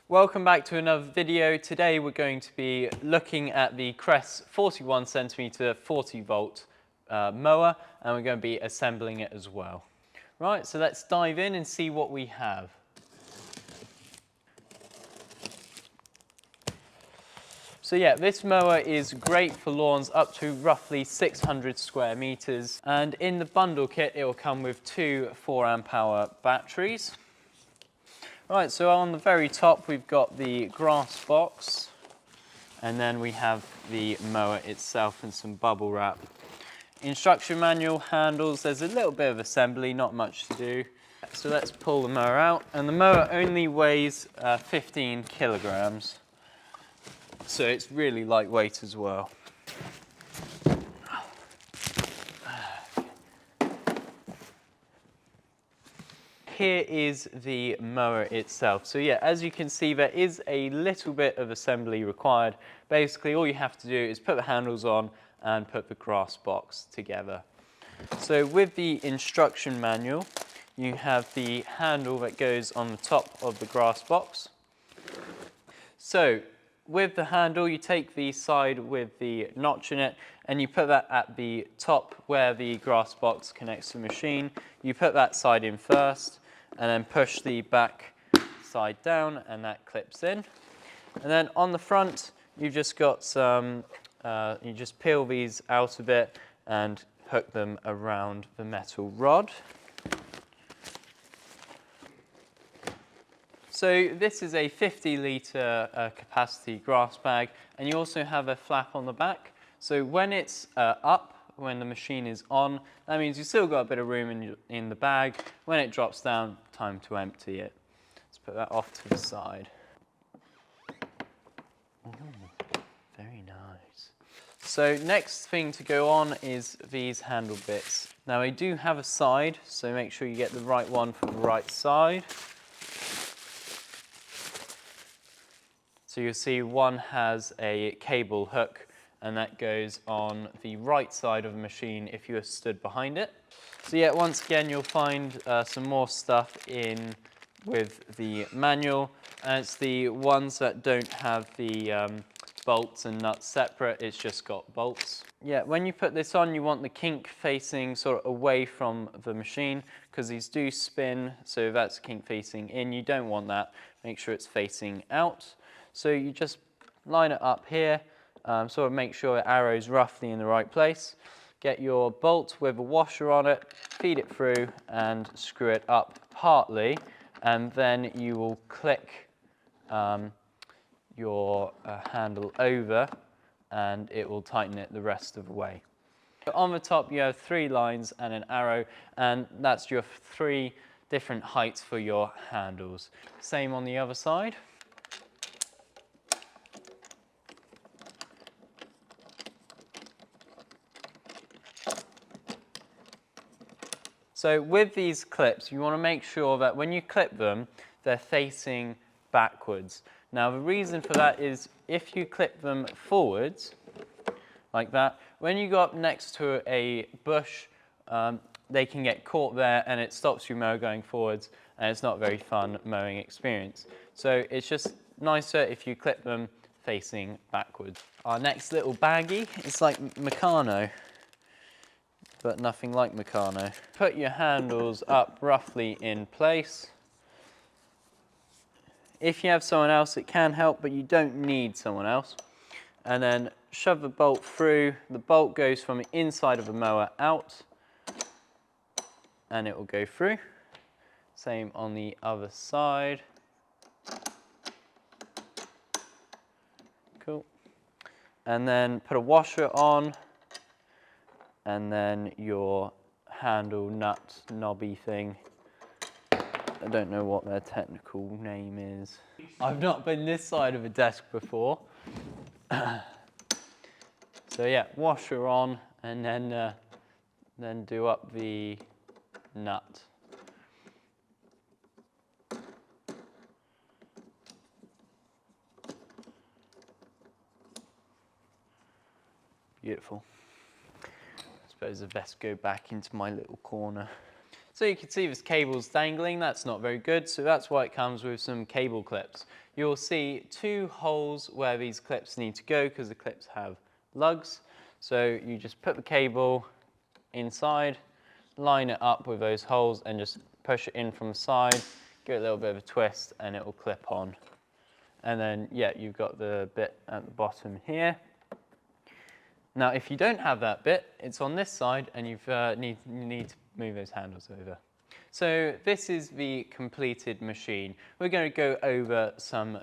Welcome back to another video. Today we're going to be looking at the Kress 41cm 40V mower, and we're going to be assembling it as well. Right, so let's dive in and see what we have. So yeah, this mower is great for lawns up to roughly 600 square meters, and in the bundle kit it will come with two 4 Ah batteries. Right, so on the very top we've got the grass box, and then we have the mower itself and some bubble wrap. Instruction manual, handles, there's a little bit of assembly, not much to do. So let's pull the mower out, and the mower only weighs 15 kilograms, so it's really lightweight as well. Here is the mower itself. So yeah, as you can see, there is a little bit of assembly required. Basically, all you have to do is put the handles on and put the grass box together. So with the instruction manual, you have the handle that goes on the top of the grass box. So with the handle, you take the side with the notch in it and you put that at the top where the grass box connects to the machine. You put that side in first and then push the back side down, and that clips in. And then on the front, you've just got some, you just peel these out a bit and hook them around the metal rod. So this is a 50-litre capacity grass bag, and you also have a flap on the back. So when it's up, when the machine is on, that means you've still got a bit of room in the bag. When it drops down, time to empty it. Let's put that off to the side. Ooh, very nice. So next thing to go on is these handle bits. Now I do have a side, so make sure you get the right one for the right side. So you'll see one has a cable hook, and that goes on the right side of the machine if you are stood behind it. So yeah, once again you'll find some more stuff in with the manual, and it's the ones that don't have the bolts and nuts separate, it's just got bolts. Yeah, when you put this on, you want the kink facing sort of away from the machine, because these do spin, so that's kink facing in. You don't want that, make sure it's facing out. So you just line it up here, sort of make sure the arrow's roughly in the right place. Get your bolt with a washer on it, feed it through and screw it up partly, and then you will click your handle over and it will tighten it the rest of the way. On the top you have 3 lines and an arrow, and that's your 3 different heights for your handles. Same on the other side. So with these clips, you want to make sure that when you clip them, they're facing backwards. Now the reason for that is if you clip them forwards, like that, when you go up next to a bush, they can get caught there and it stops your mower going forwards, and it's not a very fun mowing experience. So it's just nicer if you clip them facing backwards. Our next little baggie is like Meccano, but nothing like Meccano. Put your handles up roughly in place. If you have someone else, it can help, but you don't need someone else. And then shove the bolt through. The bolt goes from the inside of the mower out, and it will go through. Same on the other side. Cool. And then put a washer on, and then your handle nut knobby thing. I don't know what their technical name is. I've not been this side of a desk before. So yeah, washer on, and then do up the nut. Beautiful. I suppose I best go back into my little corner. So you can see this cable's dangling, that's not very good, so that's why it comes with some cable clips. You'll see 2 holes where these clips need to go because the clips have lugs. So you just put the cable inside, line it up with those holes and just push it in from the side, give it a little bit of a twist and it will clip on. And then, yeah, you've got the bit at the bottom here. Now, if you don't have that bit, it's on this side and you need to move those handles over. So this is the completed machine. We're going to go over some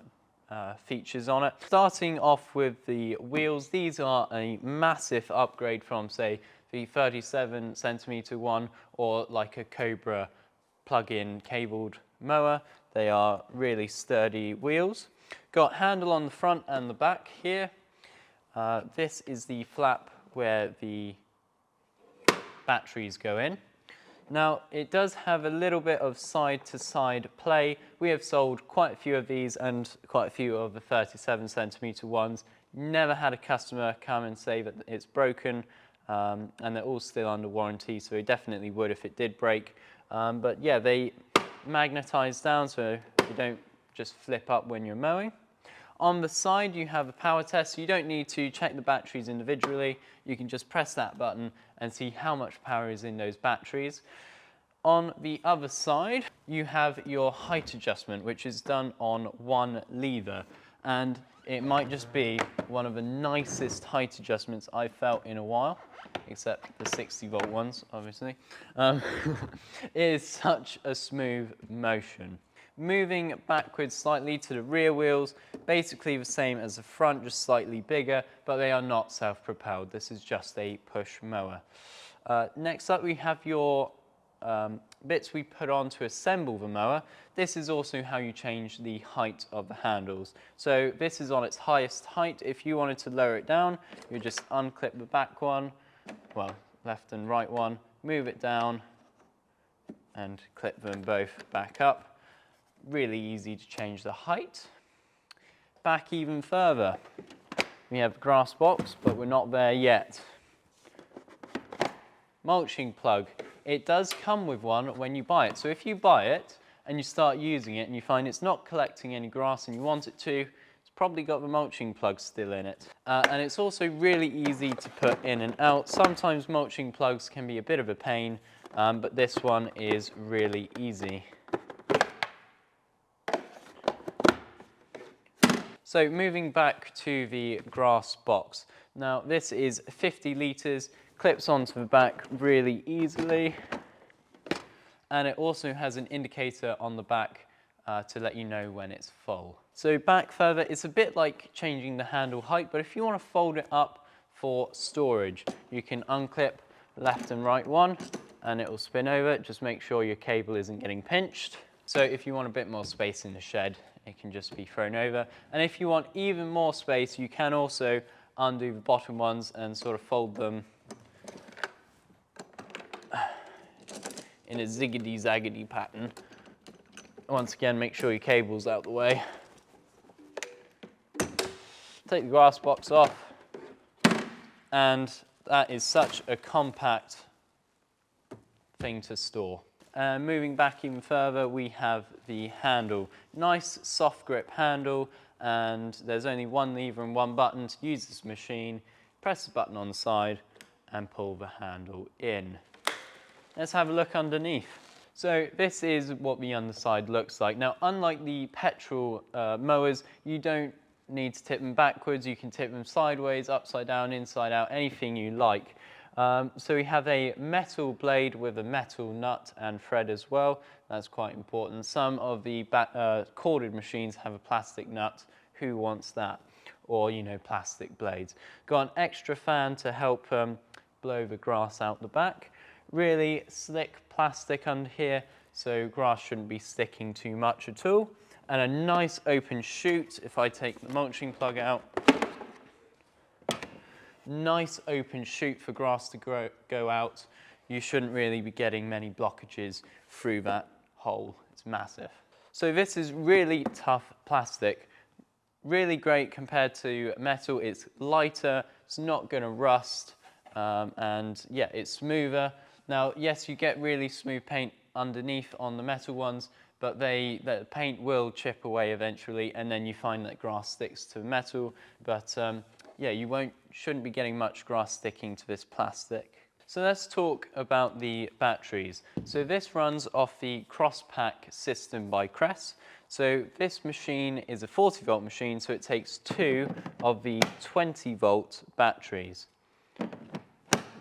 features on it. Starting off with the wheels, these are a massive upgrade from, say, the 37cm one or like a Cobra plug-in cabled mower. They are really sturdy wheels. Got handle on the front and the back here. This is the flap where the batteries go in. Now, it does have a little bit of side-to-side play. We have sold quite a few of these and quite a few of the 37cm ones. Never had a customer come and say that it's broken, and they're all still under warranty, so we definitely would if it did break. But yeah, they magnetize down so you don't just flip up when you're mowing. On the side, you have a power test. You don't need to check the batteries individually. You can just press that button and see how much power is in those batteries. On the other side, you have your height adjustment, which is done on one lever. And it might just be one of the nicest height adjustments I've felt in a while, except the 60-volt ones, obviously. It is such a smooth motion. Moving backwards slightly to the rear wheels, basically the same as the front, just slightly bigger, but they are not self-propelled. This is just a push mower. Next up, we have your bits we put on to assemble the mower. This is also how you change the height of the handles. So this is on its highest height. If you wanted to lower it down, you just unclip the back one, well, left and right one, move it down, and clip them both back up. Really easy to change the height. Back even further, we have the grass box, but we're not there yet. Mulching plug. It does come with one when you buy it. So if you buy it and you start using it and you find it's not collecting any grass and you want it to, it's probably got the mulching plug still in it. And it's also really easy to put in and out. Sometimes mulching plugs can be a bit of a pain, but this one is really easy. So moving back to the grass box. Now this is 50 litres, clips onto the back really easily. And it also has an indicator on the back to let you know when it's full. So back further, it's a bit like changing the handle height, but if you want to fold it up for storage, you can unclip left and right one and it will spin over. Just make sure your cable isn't getting pinched. So if you want a bit more space in the shed, it can just be thrown over. And if you want even more space, you can also undo the bottom ones and sort of fold them in a ziggity-zaggity pattern. Once again, make sure your cable's out the way. Take the grass box off, and that is such a compact thing to store. And moving back even further, we have the handle. Nice soft grip handle, and there's only one lever and one button to use this machine. Press the button on the side and pull the handle in. Let's have a look underneath. So this is what the underside looks like. Now, unlike the petrol mowers, you don't need to tip them backwards. You can tip them sideways, upside down, inside out, anything you like. So we have a metal blade with a metal nut and thread as well. That's quite important. Some of the corded machines have a plastic nut. Who wants that? Or, you know, plastic blades. Got an extra fan to help blow the grass out the back. Really slick plastic under here, so grass shouldn't be sticking too much at all. And a nice open chute. If I take the mulching plug out, nice open chute for grass to go out. You shouldn't really be getting many blockages through that hole. It's massive. So this is really tough plastic. Really great compared to metal. It's lighter, it's not going to rust, and yeah, it's smoother. Now, yes, you get really smooth paint underneath on the metal ones, but the paint will chip away eventually, and then you find that grass sticks to metal. But yeah, you shouldn't be getting much grass sticking to this plastic. So let's talk about the batteries. So this runs off the Cross Pack system by Kress. So this machine is a 40-volt machine, so it takes 2 of the 20-volt batteries.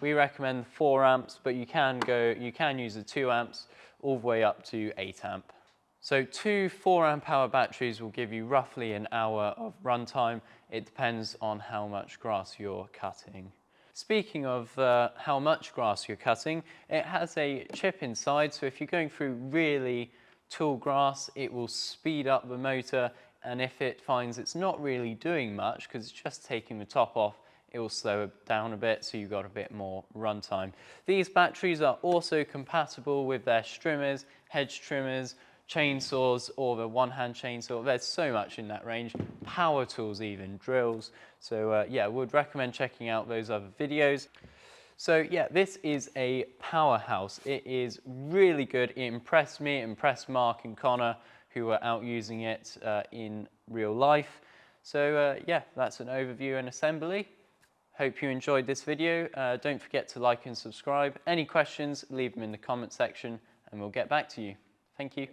We recommend 4 amps, but you can use the 2 amps all the way up to 8 amp. So 2 4-amp hour batteries will give you roughly an hour of runtime. It depends on how much grass you're cutting. Speaking of how much grass you're cutting, it has a chip inside, so if you're going through really tall grass, it will speed up the motor, and if it finds it's not really doing much because it's just taking the top off, it will slow it down a bit, so you've got a bit more runtime. These batteries are also compatible with their trimmers, hedge trimmers, chainsaws, or the one-hand chainsaw. There's so much in that range, power tools even, drills. So yeah, would recommend checking out those other videos. So yeah, this is a powerhouse. It is really good. It impressed me, it impressed Mark and Connor, who were out using it in real life. So yeah, that's an overview and assembly. Hope you enjoyed this video. Don't forget to like and subscribe. Any questions, leave them in the comment section and we'll get back to you. Thank you.